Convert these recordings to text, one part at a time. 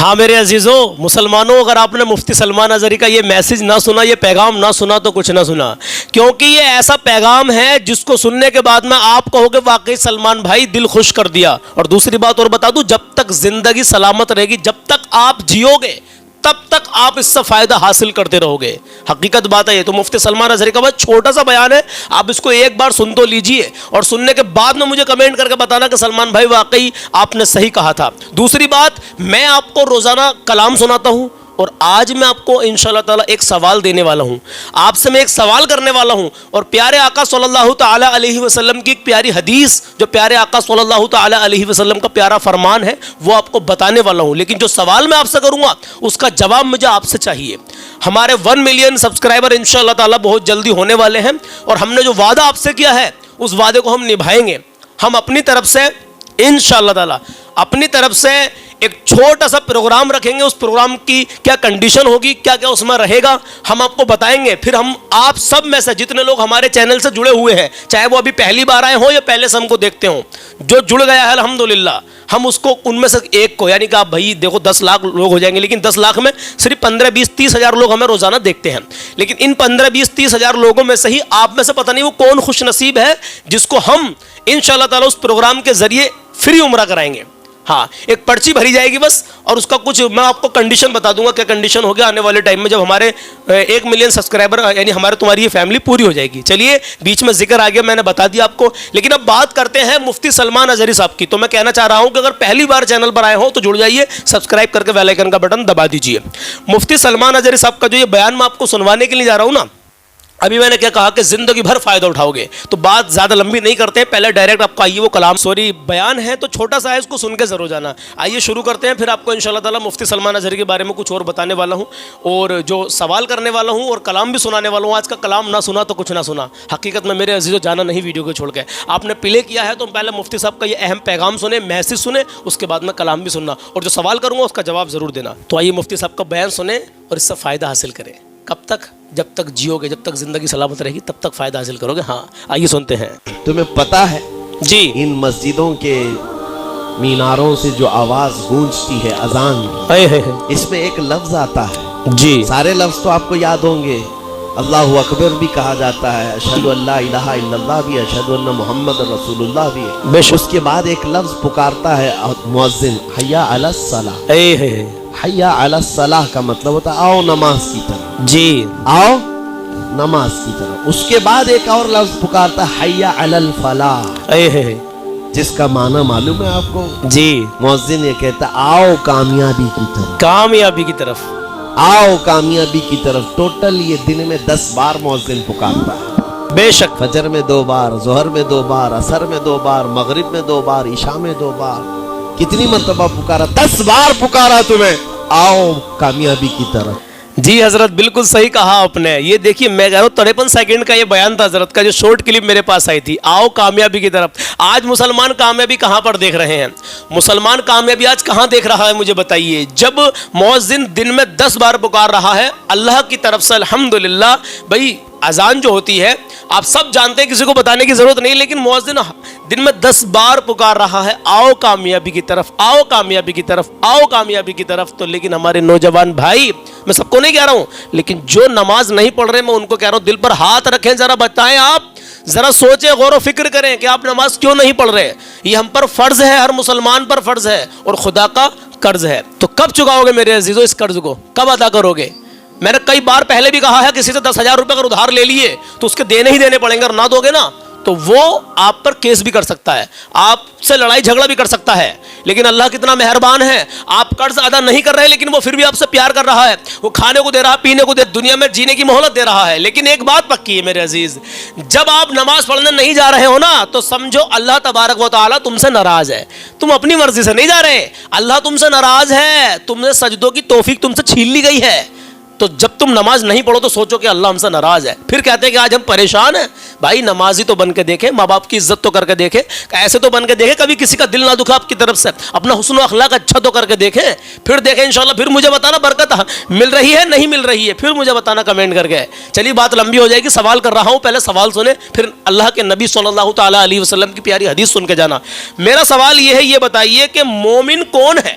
ہاں میرے عزیزوں مسلمانوں، اگر آپ نے مفتی سلمان اظہری کا یہ میسج نہ سنا، یہ پیغام نہ سنا تو کچھ نہ سنا، کیونکہ یہ ایسا پیغام ہے جس کو سننے کے بعد میں آپ کہو گے واقعی سلمان بھائی دل خوش کر دیا۔ اور دوسری بات اور بتا دوں، جب تک زندگی سلامت رہے گی، جب تک آپ جیو گے، تب تک آپ اس سے فائدہ حاصل کرتے رہو گے۔ حقیقت بات ہے یہ۔ تو مفتی سلمان اظہری کا بہت چھوٹا سا بیان ہے، آپ اس کو ایک بار سن تو لیجئے، اور سننے کے بعد میں مجھے کمنٹ کر کے بتانا کہ سلمان بھائی واقعی آپ نے صحیح کہا تھا۔ دوسری بات، میں آپ کو روزانہ کلام سناتا ہوں، اور آج میں آپ کو انشاءاللہ تعالیٰ ایک سوال دینے والا ہوں، آپ سے میں ایک سوال کرنے والا ہوں، اور پیارے آقا صلی اللہ تعالیٰ علیہ وسلم کی ایک پیاری حدیث، جو پیارے آقا صلی اللہ تعالیٰ علیہ وسلم کا پیارا فرمان ہے، وہ آپ کو بتانے والا ہوں۔ لیکن جو سوال میں آپ سے کروں گا اس کا جواب مجھے آپ سے چاہیے۔ ہمارے 1 ملین سبسکرائبر انشاءاللہ تعالیٰ بہت جلدی ہونے والے ہیں، اور ہم نے جو وعدہ آپ سے کیا ہے اس وعدے کو ہم نبھائیں گے۔ ہم اپنی طرف سے انشاءاللہ تعالیٰ اپنی طرف سے ایک چھوٹا سا پروگرام رکھیں گے، اس پروگرام کی کیا کنڈیشن ہوگی، کیا کیا اس میں رہے گا، ہم آپ کو بتائیں گے۔ پھر ہم آپ سب میں سے جتنے لوگ ہمارے چینل سے جڑے ہوئے ہیں، چاہے وہ ابھی پہلی بار آئے ہوں یا پہلے سے ہم کو دیکھتے ہوں، جو جڑ گیا ہے الحمدللہ، ہم اس کو ان میں سے ایک کو، یعنی کہ آپ بھائی دیکھو 10 لاکھ لوگ ہو جائیں گے، لیکن 10 لاکھ میں صرف 15 20 30 ہزار لوگ ہمیں روزانہ دیکھتے ہیں، لیکن ان 15 20 30 ہزار لوگوں میں سے ہی آپ میں سے پتہ نہیں وہ کون خوش نصیب ہے جس کو ہم انشاءاللہ تعالیٰ اس پروگرام کے ذریعے فری عمرہ کرائیں گے۔ ہاں، ایک پرچی بھری جائے گی بس، اور اس کا کچھ میں آپ کو کنڈیشن بتا دوں گا، کیا کنڈیشن ہوگا آنے والے ٹائم میں جب ہمارے 1 ملین سبسکرائبر یعنی ہمارے تمہاری یہ فیملی پوری ہو جائے گی۔ چلیے، بیچ میں ذکر آ گیا، میں نے بتا دیا آپ کو، لیکن اب بات کرتے ہیں مفتی سلمان اظہری صاحب کی۔ تو میں کہنا چاہ رہا ہوں کہ اگر پہلی بار چینل پر آئے ہوں تو جڑ جائیے، سبسکرائب کر کے بیل آئیکن کا بٹن دبا دیجیے۔ مفتی سلمان اظہری صاحب کا جو یہ بیان میں آپ کو سنوانے کے لیے جا رہا ہوں نا، ابھی میں نے کیا کہا کہ زندگی بھر فائدہ اٹھاؤ گے، تو بات زیادہ لمبی نہیں کرتے ہیں، پہلے ڈائریکٹ آپ کا آئیے وہ کلام بیان ہے تو چھوٹا سا ہے، اس کو سن کے ضرور جانا۔ آئیے شروع کرتے ہیں، پھر آپ کو انشاءاللہ تعالیٰ مفتی سلمان اظہری کے بارے میں کچھ اور بتانے والا ہوں، اور جو سوال کرنے والا ہوں اور کلام بھی سنانے والا ہوں۔ آج کا کلام نہ سنا تو کچھ نہ سنا۔ حقیقت میں میرے عزیزوں جانا نہیں ویڈیو کو چھوڑ کے، آپ نے پلے کیا ہے تو پہلے مفتی صاحب کا یہ اہم پیغام سنیں، میسج سنیں، اس کے بعد میں کلام بھی سننا، اور جو سوال کروں گا اس کا جواب ضرور دینا۔ تو آئیے مفتی صاحب کا بیان سنیں اور اس سے فائدہ حاصل کریں۔ کب تک؟ جب تک جیو گے، جب تک زندگی سلامت رہے گی تب تک فائدہ حاصل کرو گے۔ ہاں آئیے سنتے ہیں۔ تمہیں پتہ ہے جی، ان مسجدوں کے میناروں سے جو آواز گونجتی ہے اذان، اس میں ایک لفظ آتا ہے، جی سارے لفظ تو آپ کو یاد ہوں گے، اللہ اکبر بھی کہا جاتا ہے، اشہد ان لا الہ الا اللہ بھی، اشہد ان محمد رسول اللہ بھی بے ہے۔ شک۔ اس کے بعد ایک لفظ پکارتا ہے مؤذن، حی علی الصلاۃ۔ حی علی الصلاۃ کا مطلب ہوتا ہے آؤ نماز کی طرف، جی آؤ نماز کی طرف۔ اس کے بعد ایک اور لفظ پکارتا ہے حی علی الفلاح، جس کا معنی معلوم ہے آپ کو؟ جی، مؤذن یہ کہتا ہے آؤ کامیابی کی طرف، کامیابی کی طرف۔ آؤ کامیابی کی طرف۔ ٹوٹل یہ دن میں 10 بار مؤذن پکارتا ہے، بے شک، فجر میں 2 بار، ظہر میں 2 بار، عصر میں 2 بار، مغرب میں 2 بار، عشاء میں 2 بار۔ کتنی مرتبہ پکارا؟ 10 بار پکارا تمہیں، آؤ کامیابی کی طرف۔ جی حضرت بالکل صحیح کہا آپ نے۔ یہ دیکھیے میں کہہ رہا ہوں 53 سیکنڈ کا یہ بیان تھا حضرت کا، جو شارٹ کلپ میرے پاس آئی تھی، آؤ کامیابی کی طرف۔ آج مسلمان کامیابی کہاں پر دیکھ رہے ہیں؟ مسلمان کامیابی آج کہاں دیکھ رہا ہے مجھے بتائیے؟ جب مؤذن دن میں 10 بار پکار رہا ہے اللہ کی طرف سے، الحمدللہ۔ بھائی اذان جو ہوتی ہے آپ سب جانتے ہیں، کسی کو بتانے کی ضرورت نہیں، لیکن مؤذن دن میں 10 بار پکار رہا ہے، آؤ کامیابی کی طرف، آؤ کامیابی کی طرف، آؤ کامیابی کی طرف۔ تو لیکن ہمارے نوجوان بھائی، میں سب کو نہیں کہہ رہا ہوں، لیکن جو نماز نہیں پڑھ رہے میں ان کو کہہ رہا ہوں، دل پر ہاتھ رکھیں، ذرا بتائیں، آپ ذرا سوچیں، غور و فکر کریں کہ آپ نماز کیوں نہیں پڑھ رہے۔ یہ ہم پر فرض ہے، ہر مسلمان پر فرض ہے، اور خدا کا قرض ہے۔ تو کب چکاؤ گے میرے عزیزوں اس قرض کو؟ کب ادا کرو گے؟ میں نے کئی بار پہلے بھی کہا ہے، کسی سے 10,000 روپے اگر ادھار لے لیے تو اس کے دینے ہی دینے پڑیں گے، اور نہ دو گے نا تو وہ آپ پر کیس بھی کر سکتا ہے، آپ سے لڑائی جھگڑا بھی کر سکتا ہے۔ لیکن اللہ کتنا مہربان ہے، آپ قرض ادا نہیں کر رہے لیکن وہ پھر بھی آپ سے پیار کر رہا ہے، وہ کھانے کو دے رہا ہے، پینے کو دنیا میں جینے کی مہلت دے رہا ہے۔ لیکن ایک بات پکی ہے میرے عزیز، جب آپ نماز پڑھنے نہیں جا رہے ہو نا تو سمجھو اللہ تبارک و تعالیٰ تم سے ناراض ہے، تم اپنی مرضی سے نہیں جا رہے، اللہ تم سے ناراض ہے، تم نے سجدوں کی توفیق تم سے چھین لی گئی ہے۔ تو جب تم نماز نہیں پڑھو تو سوچو کہ اللہ ہم سے ناراض ہے۔ پھر کہتے ہیں کہ آج ہم پریشان ہیں۔ بھائی نمازی تو بن کے دیکھیں، ماں باپ کی عزت تو کر کے دیکھیں، ایسے تو بن کے دیکھیں، کبھی کسی کا دل نہ دکھا آپ کی طرف سے، اپنا حسن و اخلاق اچھا تو کر کے دیکھیں، پھر دیکھیں انشاءاللہ، پھر مجھے بتانا برکت مل رہی ہے نہیں مل رہی ہے، پھر مجھے بتانا کمنٹ کر کے۔ چلیے بات لمبی ہو جائے گی، سوال کر رہا ہوں، پہلے سوال سنیں، پھر اللہ کے نبی صلی اللہ تعالیٰ علیہ وسلم کی پیاری حدیث سن کے جانا۔ میرا سوال یہ ہے، یہ بتائیے کہ مومن کون ہے؟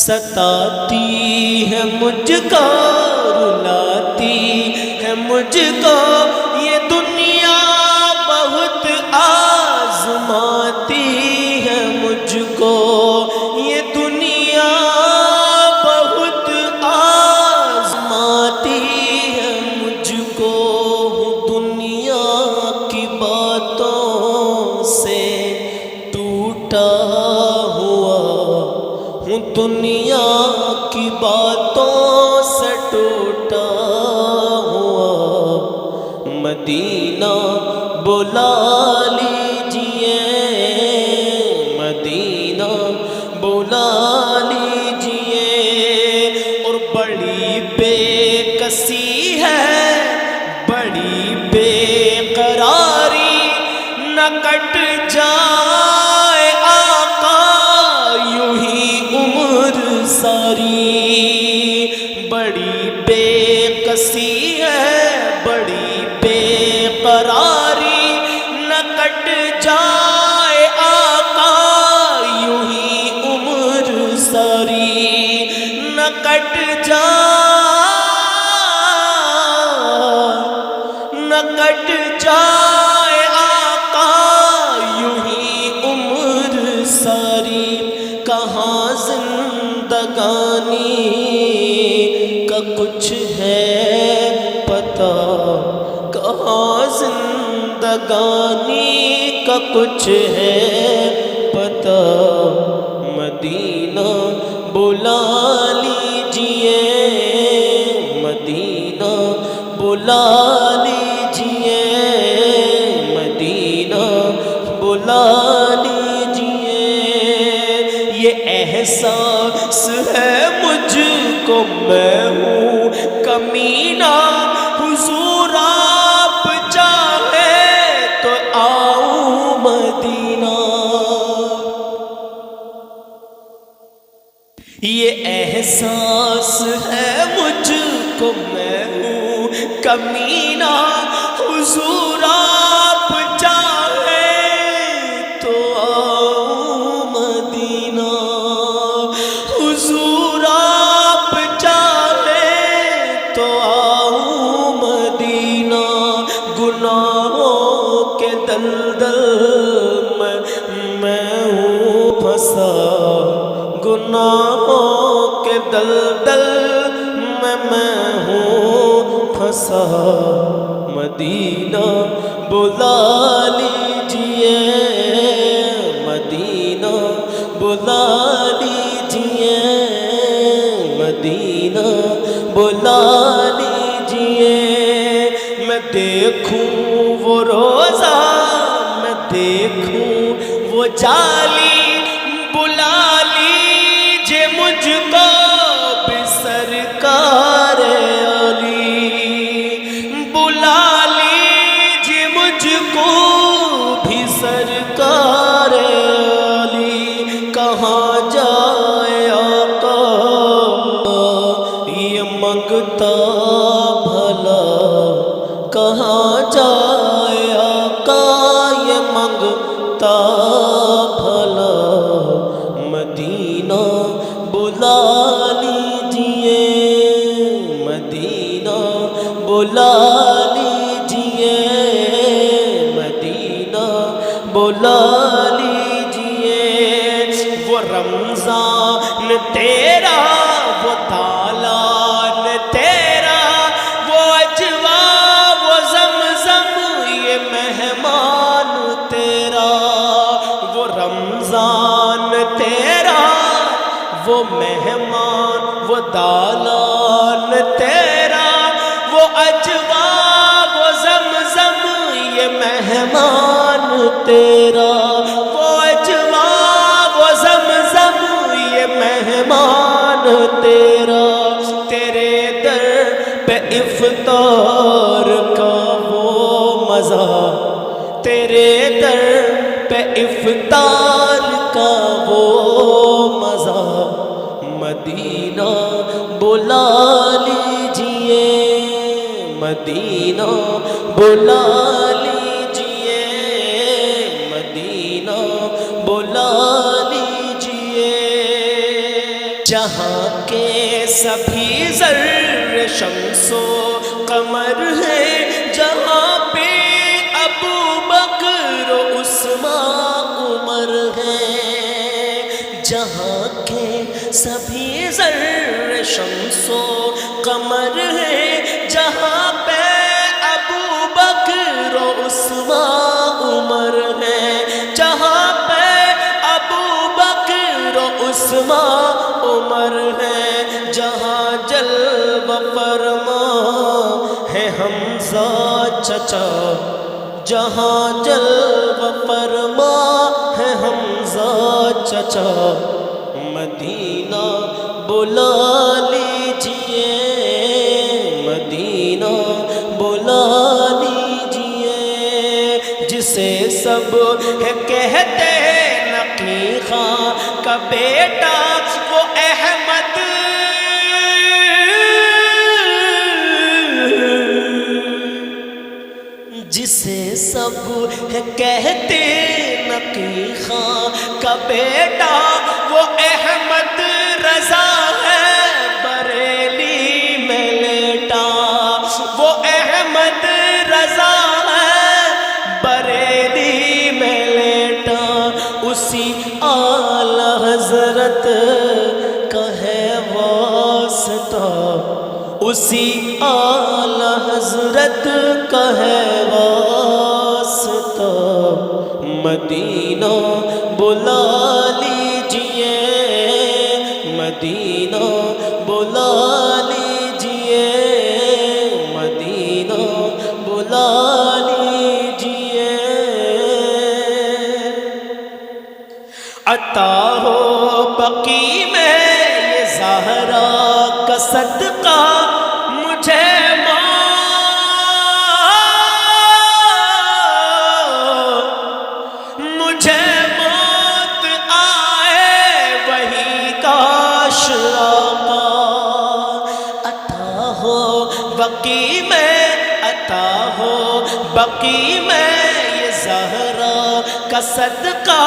ستاتی ہے مجھ کو، رلاتی ہے مجھ کو یہ دنیا، بہت آزماتی ہے مجھ کو یہ دنیا، بہت آزماتی ہے مجھ کو۔ ہوں دنیا کی باتوں سے ٹوٹا ہوا، ہوں دنیا کی باتوں سے ٹوٹا ہوا، مدینہ بلا لیجئے، مدینہ بلا لیجئے۔ اور بڑی بے کسی ہے، بڑی بے قراری، نہ کٹ جائے آقا یوں ہی عمر ساری۔ بڑی بے کسی ہے، بڑی بے قراری، نہ کٹ جائے آقا یوں ہی عمر ساری، نہ کٹ جائے آقا یوں ہی عمر ساری۔ کہاں زندگانی کا کچھ ہے پتہ، کہاں زندگانی کا کچھ ہے پتہ، مدینہ بلا لیجئے، مدینہ بلا لیجئے، مدینہ بلا لیجئے۔ یہ احساس ہے مجھ کو میں ہوں کمینہ، حضور آپ چاہے تو آؤں مدینہ۔ یہ احساس ہے مجھ کو میں ہوں کمینہ، حضور آپ چاہے تو آؤں مدینہ، حضور آپ چاہے تو آؤں مدینہ۔ گناہوں کے دلدل میں ہوں پھنسا، گناہوں کے دلدل میں ہوں پھنسا، مدینہ بلا لیجئے، مدینہ بلا لیجئے، مدینہ بلا لیجئے۔ میں دیکھوں وہ روزہ، میں دیکھوں وہ جالی، بلا لیجئے مجھ کو بھی سرکار علی، بلا لیجئے مجھ کو بھی سرکار علی۔ کہاں جائے آقا یہ منگتا بھلا، کہاں جائے آقا یہ منگتا بھلا، مدینہ بلا لیجئے، مدینہ بلا لیجئے، مدینہ بلا لیجئے۔ وہ رمضان تیرا، وہ دالان تیرا، وہ اجوا وہ زمزم یہ مہمان تیرا۔ وہ رمضان تیرا، وہ مہمان، وہ دالان تیرا، وہ اجوا وہ زمزم یہ مہمان تیرا، وہ اجوا وہ زمزم یہ مہمان تیرا۔ تیرے در پہ افطار کا وہ مزہ، تیرے در پہ افطار کا وہ مزہ، مدینہ بلا لیجئے، مدینہ بلا لیجئے، مدینہ بلا لیجئے۔ جہاں کے سبھی ذرے شمس و قمر ہیں، جہاں پہ ابو بکر و عثمان عمر ہیں، جہاں کے سبھی ذرے شمس و قمر ہیں، جہاں پہ ابو بکر و عثمان عمر ہیں، جہاں پہ ابو بکر و عثمان عمر ہیں، جہاں جلوہ فرما ہے حمزہ چچا، جہاں جلوہ فرما ہے حمزہ چچا، مدینہ بلا لیجئے، مدینہ بلا لیجئے، جسے سب کہتے نقی خاں کا بیٹا وہ احمد، جسے سب کہتے نقی خاں کا بیٹا وہ احمد رضا ہے، بریلی میں لیٹا، وہ احمد رضا ہے، بریلی میں لیٹا، اسی اعلی حضرت کا ہے واسطہ، اسی اعلی حضرت کا ہے واسطہ، مدینہ بلا لیجئے، مدینہ بلا لیجئے، مدینہ بلا لیجئے، عطا ہو بقی میں یہ زہرا کا صدقہ، مجھے موت آئے وہی کاش آقا، عطا ہو بقی میں، عطا ہو بقی میں یہ زہرا کا صدقہ،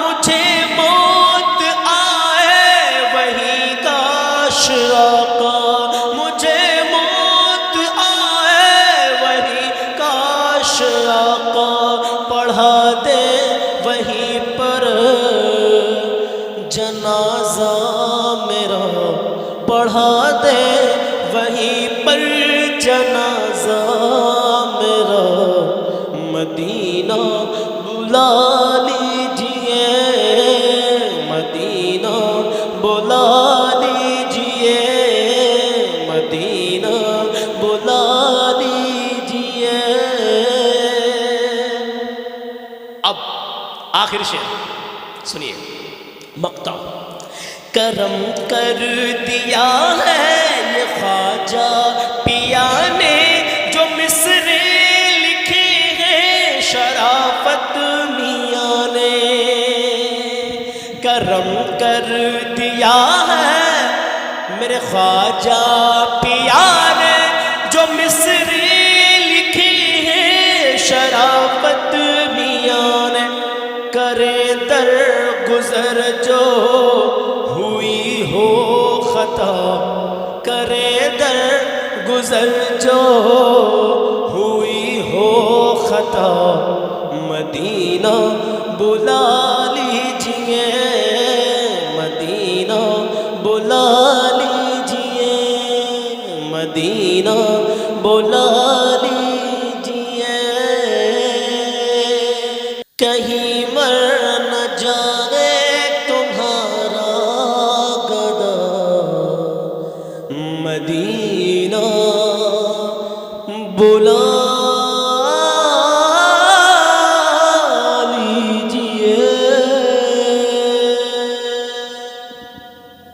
مجھے موت آئے وہی کاش آقا، مجھے موت آئے وہی کاش آقا، پڑھا دے وہیں پر جنازہ میرا، پڑھا دے وہیں پر جنازہ میرا، مدینہ بلا لیجئے، مدینہ بلا لیجئے، مدینہ بلا لیجئے۔ اب آخر شعر سنیے، مقطع، کرم کر دیا ہے یہ خواجہ پیا نے، جو مصرے لکھے ہیں شرافت میاں نے، کرم کر دیا ہے میرے خواجہ پیا نے، جو مصرے لکھے ہیں شرافت میاں نے، کرے در گزر جو ہوئی ہو خطا، کرے در گزر جو ہوئی ہو خطا، مدینہ بلا لیجئے، مدینہ بلا لیجئے، مدینہ بلا لیجئے، کہیں مر نہ جائے تمہارا گدا، مدینہ بلا لیجئے۔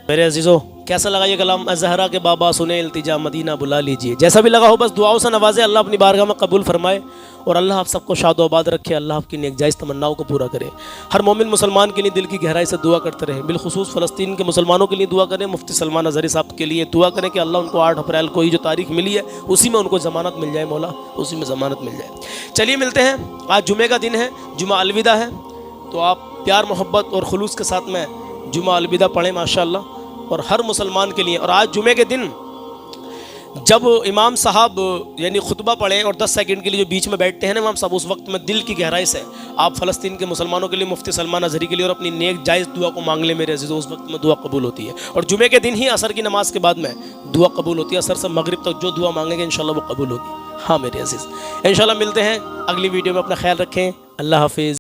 میرے عزیزو، کیسا لگا یہ کلام؟ زہرا کے بابا سنیں التجا، مدینہ بلا لیجئے۔ جیسا بھی لگا ہو بس دعاؤں سے نوازے، اللہ اپنی بارگاہ میں قبول فرمائے، اور اللہ آپ سب کو شاد و آباد رکھے، اللہ آپ کی نیک جائز تمناؤں کو پورا کرے۔ ہر مومن مسلمان کے لیے دل کی گہرائی سے دعا کرتے رہیں، بالخصوص فلسطین کے مسلمانوں کے لیے دعا کریں، مفتی سلمان اظہری صاحب کے لیے دعا کریں کہ اللہ ان کو 8 اپریل کو ہی جو تاریخ ملی ہے اسی میں ان کو ضمانت مل جائے، مولا اسی میں ضمانت مل جائے۔ چلیے ملتے ہیں، آج جمعے کا دن ہے، جمعہ الوداع ہے، تو آپ پیار محبت اور خلوص کے ساتھ میں جمعہ الوداع پڑھیں ماشاءاللہ، اور ہر مسلمان کے لیے. اور آج جمعے کے دن جب امام صاحب یعنی خطبہ پڑھیں اور 10 سیکنڈ کے لیے جو بیچ میں بیٹھتے ہیں نا امام صاحب, اس وقت میں دل کی گہرائی سے آپ فلسطین کے مسلمانوں کے لیے, مفتی سلمان اظہری کے لیے اور اپنی نیک جائز دعا کو مانگ لیں میرے عزیزو, اس وقت میں دعا قبول ہوتی ہے. اور جمعے کے دن ہی عصر کی نماز کے بعد میں دعا قبول ہوتی ہے. عصر سے مغرب تک جو دعا مانگیں گے انشاءاللہ وہ قبول ہوگی. ہاں میرے عزیز, انشاءاللہ ملتے ہیں اگلی ویڈیو میں. اپنا خیال رکھیں. اللہ حافظ.